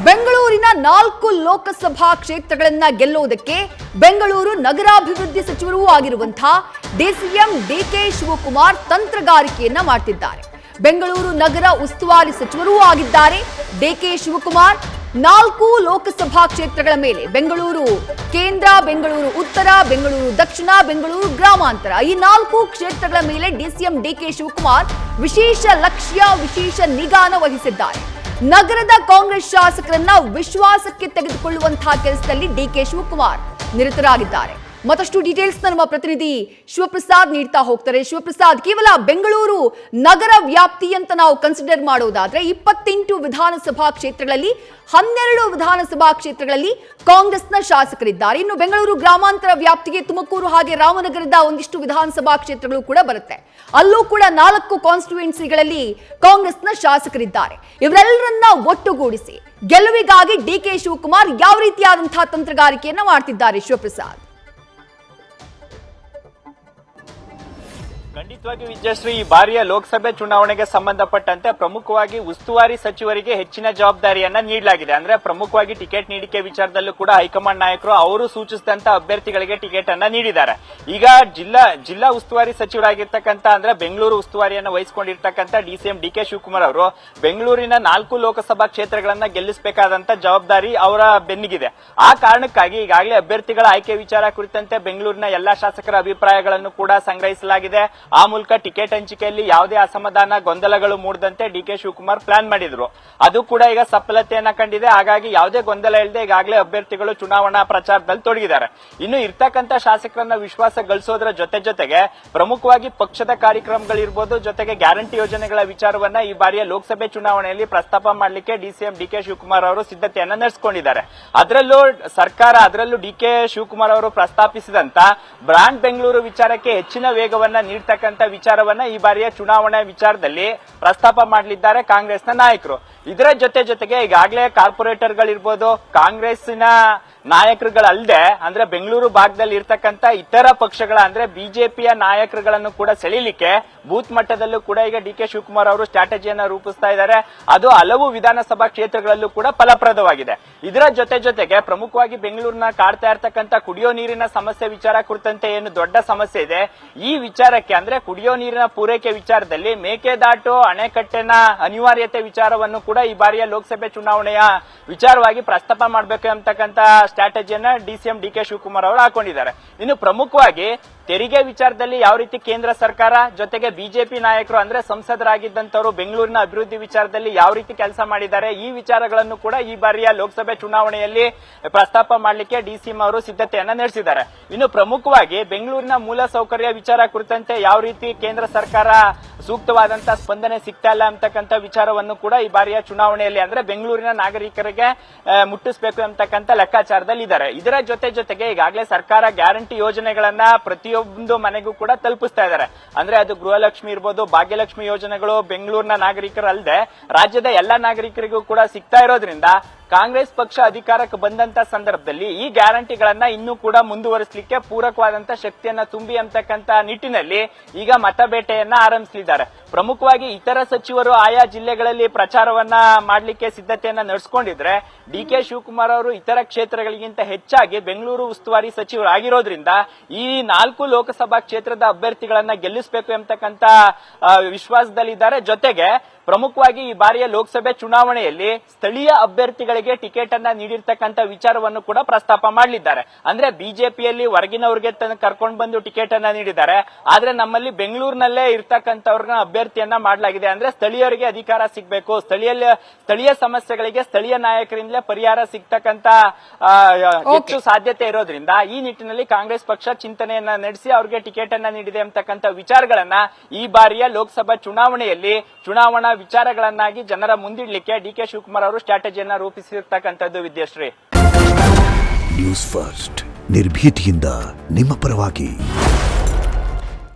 ಬೆಂಗಳೂರಿನ 4 ಲೋಕಸಭಾ ಕ್ಷೇತ್ರಗಳನ್ನ ಗೆಲ್ಲುವುದಕ್ಕೆ ಬೆಂಗಳೂರು ನಗರಾಭಿವೃದ್ಧಿ ಸಚಿವರೂ ಆಗಿರುವಂತಹ ಡಿಸಿಎಂ ಡಿಕೆ ಶಿವಕುಮಾರ್ ತಂತ್ರಗಾರಿಕೆಯನ್ನ ಮಾಡುತ್ತಿದ್ದಾರೆ. ಬೆಂಗಳೂರು ನಗರ ಉಸ್ತುವಾರಿ ಸಚಿವರೂ ಆಗಿದ್ದಾರೆ ಡಿಕೆ ಶಿವಕುಮಾರ್. 4 ಲೋಕಸಭಾ ಕ್ಷೇತ್ರಗಳ ಮೇಲೆ ಬೆಂಗಳೂರು ಕೇಂದ್ರ, ಬೆಂಗಳೂರು ಉತ್ತರ, ಬೆಂಗಳೂರು ದಕ್ಷಿಣ, ಬೆಂಗಳೂರು ಗ್ರಾಮಾಂತರ, ಈ 4 ಕ್ಷೇತ್ರಗಳ ಮೇಲೆ ಡಿಸಿಎಂ ಡಿಕೆ ಶಿವಕುಮಾರ್ ವಿಶೇಷ ಲಕ್ಷ್ಯ, ವಿಶೇಷ ನಿಗಾನ ವಹಿಸಿದ್ದಾರೆ. ನಗರದ ಕಾಂಗ್ರೆಸ್ ಶಾಸಕರನ್ನ ವಿಶ್ವಾಸಕ್ಕೆ ತೆಗೆದುಕೊಳ್ಳುವಂತಹ ಕೆಲಸದಲ್ಲಿ ಡಿಕೆ ಶಿವಕುಮಾರ್ ನಿರತರಾಗಿದ್ದಾರೆ. ಮತ್ತಷ್ಟು ಡೀಟೇಲ್ಸ್ ನಮ್ಮ ಪ್ರತಿನಿಧಿ ಶಿವಪ್ರಸಾದ್ ನೀಡ್ತಾ ಹೋಗ್ತಾರೆ. ಶಿವಪ್ರಸಾದ್, ಕೇವಲ ಬೆಂಗಳೂರು ನಗರ ವ್ಯಾಪ್ತಿ ಅಂತ ನಾವು ಕನ್ಸಿಡರ್ ಮಾಡೋದಾದ್ರೆ 28 ವಿಧಾನಸಭಾ ಕ್ಷೇತ್ರಗಳಲ್ಲಿ 12 ವಿಧಾನಸಭಾ ಕ್ಷೇತ್ರಗಳಲ್ಲಿ ಕಾಂಗ್ರೆಸ್ನ ಶಾಸಕರಿದ್ದಾರೆ. ಇನ್ನು ಬೆಂಗಳೂರು ಗ್ರಾಮಾಂತರ ವ್ಯಾಪ್ತಿಗೆ ತುಮಕೂರು ಹಾಗೆ ರಾಮನಗರದ ಒಂದಿಷ್ಟು ವಿಧಾನಸಭಾ ಕ್ಷೇತ್ರಗಳು ಕೂಡ ಬರುತ್ತೆ. ಅಲ್ಲೂ ಕೂಡ 4 ಕಾನ್ಸ್ಟಿಟ್ಯೂಯೆನ್ಸಿಗಳಲ್ಲಿ ಕಾಂಗ್ರೆಸ್ನ ಶಾಸಕರಿದ್ದಾರೆ. ಇವರೆಲ್ಲರನ್ನ ಒಟ್ಟುಗೂಡಿಸಿ ಗೆಲುವಿಗಾಗಿ ಡಿಕೆ ಶಿವಕುಮಾರ್ ಯಾವ ರೀತಿಯಾದಂತಹ ತಂತ್ರಗಾರಿಕೆಯನ್ನ ಮಾಡ್ತಿದ್ದಾರೆ ಶಿವಪ್ರಸಾದ್? ಖಂಡಿತವಾಗಿ ವಿಜಯಶ್ರೀ, ಈ ಬಾರಿಯ ಲೋಕಸಭೆ ಚುನಾವಣೆಗೆ ಸಂಬಂಧಪಟ್ಟಂತೆ ಪ್ರಮುಖವಾಗಿ ಉಸ್ತುವಾರಿ ಸಚಿವರಿಗೆ ಹೆಚ್ಚಿನ ಜವಾಬ್ದಾರಿಯನ್ನ ನೀಡಲಾಗಿದೆ. ಅಂದ್ರೆ ಪ್ರಮುಖವಾಗಿ ಟಿಕೆಟ್ ನೀಡಿಕೆ ವಿಚಾರದಲ್ಲೂ ಕೂಡ ಹೈಕಮಾಂಡ್ ನಾಯಕರು ಅವರು ಸೂಚಿಸಿದಂತ ಅಭ್ಯರ್ಥಿಗಳಿಗೆ ಟಿಕೆಟ್ ಅನ್ನ ನೀಡಿದ್ದಾರೆ. ಈಗ ಜಿಲ್ಲಾ ಉಸ್ತುವಾರಿ ಸಚಿವರಾಗಿರ್ತಕ್ಕಂಥ ಅಂದ್ರೆ ಬೆಂಗಳೂರು ಉಸ್ತುವಾರಿಯನ್ನ ವಹಿಸಿಕೊಂಡಿರ್ತಕ್ಕಂಥ ಡಿಸಿಎಂ ಡಿಕೆ ಶಿವಕುಮಾರ್ ಅವರು ಬೆಂಗಳೂರಿನ 4 ಲೋಕಸಭಾ ಕ್ಷೇತ್ರಗಳನ್ನ ಗೆಲ್ಲಿಸಬೇಕಾದಂತ ಜವಾಬ್ದಾರಿ ಅವರ ಬೆನ್ನಿಗಿದೆ. ಆ ಕಾರಣಕ್ಕಾಗಿ ಈಗಾಗಲೇ ಅಭ್ಯರ್ಥಿಗಳ ಆಯ್ಕೆ ವಿಚಾರ ಕುರಿತಂತೆ ಬೆಂಗಳೂರಿನ ಎಲ್ಲಾ ಶಾಸಕರ ಅಭಿಪ್ರಾಯಗಳನ್ನು ಕೂಡ ಸಂಗ್ರಹಿಸಲಾಗಿದೆ. ಆ ಮೂಲಕ ಟಿಕೆಟ್ ಹಂಚಿಕೆಯಲ್ಲಿ ಯಾವುದೇ ಅಸಮಾಧಾನ, ಗೊಂದಲಗಳು ಮೂಡದಂತೆ ಡಿಕೆ ಶಿವಕುಮಾರ್ ಪ್ಲಾನ್ ಮಾಡಿದ್ರು. ಅದು ಕೂಡ ಈಗ ಸಫಲತೆಯನ್ನ ಕಂಡಿದೆ. ಹಾಗಾಗಿ ಯಾವುದೇ ಗೊಂದಲ ಇಲ್ಲದೆ ಈಗಾಗಲೇ ಅಭ್ಯರ್ಥಿಗಳು ಚುನಾವಣಾ ಪ್ರಚಾರದಲ್ಲಿ ತೊಡಗಿದ್ದಾರೆ. ಇನ್ನು ಇರ್ತಕ್ಕಂಥ ಶಾಸಕರನ್ನ ವಿಶ್ವಾಸ ಗಳಿಸೋದ್ರ ಜೊತೆಗೆ ಪ್ರಮುಖವಾಗಿ ಪಕ್ಷದ ಕಾರ್ಯಕ್ರಮಗಳಿರ್ಬೋದು, ಜೊತೆಗೆ ಗ್ಯಾರಂಟಿ ಯೋಜನೆಗಳ ವಿಚಾರವನ್ನ ಈ ಬಾರಿಯ ಲೋಕಸಭೆ ಚುನಾವಣೆಯಲ್ಲಿ ಪ್ರಸ್ತಾಪ ಮಾಡಲಿಕ್ಕೆ ಡಿಸಿಎಂ ಡಿಕೆ ಶಿವಕುಮಾರ್ ಅವರು ಸಿದ್ಧತೆಯನ್ನ ನಡೆಸಿಕೊಂಡಿದ್ದಾರೆ. ಅದರಲ್ಲೂ ಡಿಕೆ ಶಿವಕುಮಾರ್ ಅವರು ಪ್ರಸ್ತಾಪಿಸಿದಂತ ಬ್ರಾಂಡ್ ಬೆಂಗಳೂರು ವಿಚಾರಕ್ಕೆ ಹೆಚ್ಚಿನ ವೇಗವನ್ನ ನೀಡ್ತಕ್ಕಂಥ ವಿಚಾರವನ್ನ ಈ ಬಾರಿಯ ಚುನಾವಣಾ ವಿಚಾರದಲ್ಲಿ ಪ್ರಸ್ತಾಪ ಮಾಡಲಿದ್ದಾರೆ ಕಾಂಗ್ರೆಸ್ನ ನಾಯಕರು. ಇದರ ಜೊತೆಗೆ ಈಗಾಗಲೇ ಕಾರ್ಪೊರೇಟರ್ಗಳಿರ್ಬೋದು, ಕಾಂಗ್ರೆಸ್ಸಿನ ನಾಯಕರುಗಳಲ್ಲದೆ ಅಂದ್ರೆ ಬೆಂಗಳೂರು ಭಾಗದಲ್ಲಿ ಇರ್ತಕ್ಕಂಥ ಇತರ ಪಕ್ಷಗಳ ಅಂದ್ರೆ ಬಿಜೆಪಿಯ ನಾಯಕರುಗಳನ್ನು ಕೂಡ ಸೆಳೀಲಿಕ್ಕೆ ಬೂತ್ ಮಟ್ಟದಲ್ಲೂ ಕೂಡ ಈಗ ಡಿಕೆ ಶಿವಕುಮಾರ್ ಅವರು ಸ್ಟ್ರಾಟಜಿಯನ್ನ ರೂಪಿಸ್ತಾ ಇದ್ದಾರೆ. ಅದು ಹಲವು ವಿಧಾನಸಭಾ ಕ್ಷೇತ್ರಗಳಲ್ಲೂ ಕೂಡ ಫಲಪ್ರದವಾಗಿದೆ. ಇದರ ಜೊತೆಗೆ ಪ್ರಮುಖವಾಗಿ ಬೆಂಗಳೂರಿನ ಕಾಡ್ತಾ ಇರ್ತಕ್ಕಂಥ ಕುಡಿಯೋ ನೀರಿನ ಸಮಸ್ಯೆ ವಿಚಾರ ಕುರಿತಂತೆ ಏನು ದೊಡ್ಡ ಸಮಸ್ಯೆ ಇದೆ, ಈ ವಿಚಾರಕ್ಕೆ ಅಂದ್ರೆ ಕುಡಿಯೋ ನೀರಿನ ಪೂರೈಕೆ ವಿಚಾರದಲ್ಲಿ ಮೇಕೆದಾಟು ಅಣೆಕಟ್ಟಿನ ಅನಿವಾರ್ಯತೆ ವಿಚಾರವನ್ನು ಕೂಡ ಈ ಬಾರಿಯ ಲೋಕಸಭೆ ಚುನಾವಣೆಯ ವಿಚಾರವಾಗಿ ಪ್ರಸ್ತಾಪ ಮಾಡಬೇಕು ಅಂತಕ್ಕಂಥ ಸ್ಟ್ರಾಟಜಿಯನ್ನ ಡಿಸಿಎಂ ಡಿಕೆ ಶಿವಕುಮಾರ್ ಅವರು ಹಾಕೊಂಡಿದ್ದಾರೆ. ಇನ್ನು ಪ್ರಮುಖವಾಗಿ ತೆರಿಗೆ ವಿಚಾರದಲ್ಲಿ ಯಾವ ರೀತಿ ಕೇಂದ್ರ ಸರ್ಕಾರ ಜೊತೆಗೆ ಬಿಜೆಪಿ ನಾಯಕರು ಅಂದ್ರೆ ಸಂಸದರಾಗಿದ್ದಂತವರು ಬೆಂಗಳೂರಿನ ಅಭಿವೃದ್ಧಿ ವಿಚಾರದಲ್ಲಿ ಯಾವ ರೀತಿ ಕೆಲಸ ಮಾಡಿದ್ದಾರೆ, ಈ ವಿಚಾರಗಳನ್ನು ಕೂಡ ಈ ಬಾರಿಯ ಲೋಕಸಭೆ ಚುನಾವಣೆಯಲ್ಲಿ ಪ್ರಸ್ತಾಪ ಮಾಡಲಿಕ್ಕೆ ಡಿಸಿಎಂ ಅವರು ಸಿದ್ಧತೆಯನ್ನ ನಡೆಸಿದ್ದಾರೆ. ಇನ್ನು ಪ್ರಮುಖವಾಗಿ ಬೆಂಗಳೂರಿನ ಮೂಲ ಸೌಕರ್ಯ ವಿಚಾರ ಕುರಿತಂತೆ ಯಾವ ರೀತಿ ಕೇಂದ್ರ ಸರ್ಕಾರ ಸೂಕ್ತವಾದಂತಹ ಸ್ಪಂದನೆ ಸಿಗ್ತಾ ಇಲ್ಲ ಅಂತಕ್ಕಂಥ ವಿಚಾರವನ್ನು ಕೂಡ ಈ ಬಾರಿಯ ಚುನಾವಣೆಯಲ್ಲಿ ಅಂದ್ರೆ ಬೆಂಗಳೂರಿನ ನಾಗರಿಕರಿಗೆ ಮುಟ್ಟಿಸಬೇಕು ಅಂತಕ್ಕಂಥ ಲೆಕ್ಕಾಚಾರದಲ್ಲಿ ಇದ್ದಾರೆ. ಇದರ ಜೊತೆಗೆ ಈಗಾಗಲೇ ಸರ್ಕಾರ ಗ್ಯಾರಂಟಿ ಯೋಜನೆಗಳನ್ನ ಪ್ರತಿಯೊಂದು ಮನೆಗೂ ಕೂಡ ತಲುಪಿಸ್ತಾ ಇದ್ದಾರೆ. ಅಂದ್ರೆ ಅದು ಗೃಹಲಕ್ಷ್ಮಿ ಇರ್ಬೋದು, ಭಾಗ್ಯಲಕ್ಷ್ಮಿ ಯೋಜನೆಗಳು ಬೆಂಗಳೂರಿನ ನಾಗರಿಕರಲ್ಲದೆ ರಾಜ್ಯದ ಎಲ್ಲಾ ನಾಗರಿಕರಿಗೂ ಕೂಡ ಸಿಗ್ತಾ ಇರೋದ್ರಿಂದ ಕಾಂಗ್ರೆಸ್ ಪಕ್ಷ ಅಧಿಕಾರಕ್ಕೆ ಬಂದಂತ ಸಂದರ್ಭದಲ್ಲಿ ಈ ಗ್ಯಾರಂಟಿಗಳನ್ನ ಇನ್ನೂ ಕೂಡ ಮುಂದುವರಿಸಲಿಕ್ಕೆ ಪೂರಕವಾದಂತ ಶಕ್ತಿಯನ್ನ ತುಂಬಿ ಅಂತಕ್ಕಂಥ ನಿಟ್ಟಿನಲ್ಲಿ ಈಗ ಮತಬೇಟೆಯನ್ನ ಆರಂಭಿಸಲಿದ್ದಾರೆ. ಪ್ರಮುಖವಾಗಿ ಇತರ ಸಚಿವರು ಆಯಾ ಜಿಲ್ಲೆಗಳಲ್ಲಿ ಪ್ರಚಾರವನ್ನ ಮಾಡಲಿಕ್ಕೆ ಸಿದ್ಧತೆಯನ್ನ ನಡೆಸಿಕೊಂಡಿದ್ರೆ ಡಿಕೆ ಶಿವಕುಮಾರ್ ಅವರು ಇತರ ಕ್ಷೇತ್ರಗಳಿಗಿಂತ ಹೆಚ್ಚಾಗಿ ಬೆಂಗಳೂರು ಉಸ್ತುವಾರಿ ಸಚಿವರಾಗಿರೋದ್ರಿಂದ ಈ 4 ಲೋಕಸಭಾ ಕ್ಷೇತ್ರದ ಅಭ್ಯರ್ಥಿಗಳನ್ನ ಗೆಲ್ಲಿಸಬೇಕು ಎಂಬತಕ್ಕಂಥ ವಿಶ್ವಾಸದಲ್ಲಿದ್ದಾರೆ. ಜೊತೆಗೆ ಪ್ರಮುಖವಾಗಿ ಈ ಬಾರಿಯ ಲೋಕಸಭೆ ಚುನಾವಣೆಯಲ್ಲಿ ಸ್ಥಳೀಯ ಅಭ್ಯರ್ಥಿಗಳಿಗೆ ಟಿಕೆಟ್ ಅನ್ನ ನೀಡಿರ್ತಕ್ಕಂಥ ವಿಚಾರವನ್ನು ಕೂಡ ಪ್ರಸ್ತಾಪ ಮಾಡಲಿದ್ದಾರೆ. ಅಂದ್ರೆ ಬಿಜೆಪಿಯಲ್ಲಿ ಹೊರಗಿನವ್ರಿಗೆ ಕರ್ಕೊಂಡು ಬಂದು ಟಿಕೆಟ್ ಅನ್ನ ನೀಡಿದ್ದಾರೆ. ಆದ್ರೆ ನಮ್ಮಲ್ಲಿ ಬೆಂಗಳೂರಿನಲ್ಲೇ ಇರ್ತಕ್ಕಂಥವ್ರನ್ನ ಅಭ್ಯರ್ಥಿಯನ್ನ ಮಾಡಲಾಗಿದೆ. ಅಂದ್ರೆ ಸ್ಥಳೀಯರಿಗೆ ಅಧಿಕಾರ ಸಿಗಬೇಕು, ಸ್ಥಳೀಯ ಸಮಸ್ಯೆಗಳಿಗೆ ಸ್ಥಳೀಯ ನಾಯಕರಿಂದಲೇ ಪರಿಹಾರ ಸಿಗ್ತಕ್ಕಂಥ ಹೆಚ್ಚು ಸಾಧ್ಯತೆ ಇರೋದ್ರಿಂದ ಈ ನಿಟ್ಟಿನಲ್ಲಿ ಕಾಂಗ್ರೆಸ್ ಪಕ್ಷ ಚಿಂತನೆಯನ್ನ ನಡೆಸಿ ಅವ್ರಿಗೆ ಟಿಕೆಟ್ ಅನ್ನ ನೀಡಿದೆ ಅಂತಕ್ಕಂಥ ವಿಚಾರಗಳನ್ನ ಈ ಬಾರಿಯ ಲೋಕಸಭಾ ಚುನಾವಣೆಯಲ್ಲಿ ಚುನಾವಣಾ ವಿಚಾರಗಳನ್ನಾಗಿ ಜನರ ಮುಂದಿಡ್ಲಿಕ್ಕೆ ಡಿಕೆ ಶಿವಕುಮಾರ್ ಅವರು ಸ್ಟ್ರಾಟಜಿಯನ್ನ ರೂಪಿಸಿರ್ತಕ್ಕಂಥದ್ದು. ವಿದ್ಯಾಶ್ರೀ, ನ್ಯೂಸ್ ಫಸ್ಟ್ ನಿರ್ಭೀತಿಯಿಂದ ನಿಮ್ಮ ಪರವಾಗಿ.